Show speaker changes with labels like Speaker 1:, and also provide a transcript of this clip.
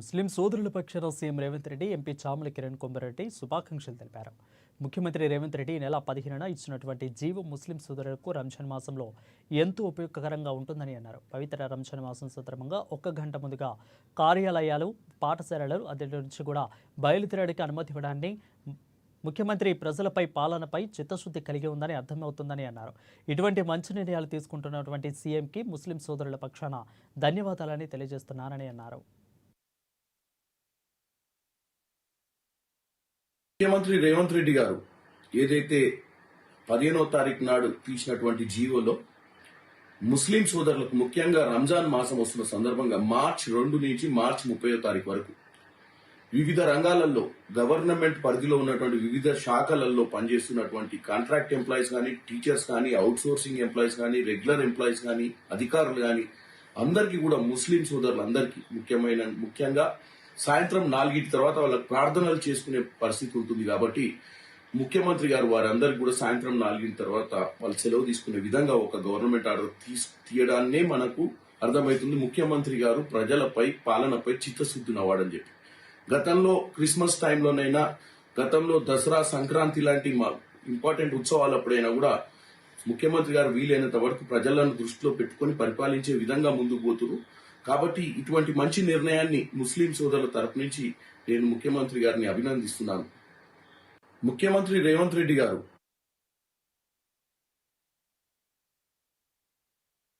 Speaker 1: ముస్లిం సోదరుల పక్షాన CM Revanth Reddy MP Chamala Kiran Komareddy శుభాకాంక్షలు తెలిపారు. ముఖ్యమంత్రి రేవంత్ రెడ్డి నెల 15న ఇచ్చినటువంటి జీవో ముస్లిం సోదరులకు రంజాన్ మాసంలో ఎంతో ఉపయోగకరంగా ఉంటుందని అన్నారు. పవిత్ర రంజాన్ మాసం సందర్భంగా 1 గంట ముందుగా కార్యాలయాలు, పాఠశాలలు అదే నుంచి కూడా బయలుదేరడానికి అనుమతి ఇవ్వడాన్ని ముఖ్యమంత్రి ప్రజలపై పాలనపై చిత్తశుద్ధి కలిగి ఉందని అర్థమవుతుందని అన్నారు. ఇటువంటి మంచి నిర్ణయాలు తీసుకుంటున్నటువంటి సీఎంకి ముస్లిం సోదరుల పక్షాన ధన్యవాదాలని తెలియజేస్తున్నారని అన్నారు.
Speaker 2: ముఖ్యమంత్రి రేవంత్ రెడ్డి గారు ఏదైతే 15వ తారీఖు నాడు తీసినటువంటి జీవోలో ముస్లిం సోదరులకు ముఖ్యంగా రంజాన్ మాసం వస్తున్న సందర్భంగా మార్చి 2 నుంచి మార్చి 30వ తారీఖు వరకు వివిధ రంగాలలో గవర్నమెంట్ పరిధిలో ఉన్నటువంటి వివిధ శాఖలలో పనిచేస్తున్నటువంటి కాంట్రాక్ట్ ఎంప్లాయీస్ కానీ, టీచర్స్ కానీ, అవుట్ సోర్సింగ్ ఎంప్లాయీస్ కానీ, రెగ్యులర్ ఎంప్లాయీస్ కానీ, అధికారులు కానీ అందరికీ కూడా ముస్లిం సోదరులందరికీ ముఖ్యంగా సాయంత్రం 4 తర్వాత వాళ్ళకి ప్రార్థనలు చేసుకునే పరిస్థితి ఉంటుంది కాబట్టి ముఖ్యమంత్రి గారు వారందరికీ కూడా సాయంత్రం 4 తర్వాత వాళ్ళు సెలవు తీసుకునే విధంగా ఒక గవర్నమెంట్ ఆర్డర్ తీయడాన్నే మనకు అర్థమవుతుంది. ముఖ్యమంత్రి గారు ప్రజలపై పాలనపై చిత్తశుద్ధినవాడని చెప్పి గతంలో క్రిస్మస్ టైంలోనైనా, గతంలో దసరా, సంక్రాంతి లాంటి ఇంపార్టెంట్ ఉత్సవాలప్పుడైనా కూడా ముఖ్యమంత్రి గారు వీలైనంత వరకు ప్రజలను దృష్టిలో పెట్టుకుని పరిపాలించే విధంగా ముందుకు పోతున్నారు. కాబట్టి ఇటువంటి మంచి నిర్ణయాన్ని ముస్లిం సోదరుల తరపు నుంచి నేను ముఖ్యమంత్రి గారిని అభినందిస్తున్నాను. ముఖ్యమంత్రి రేవంత్ రెడ్డి గారు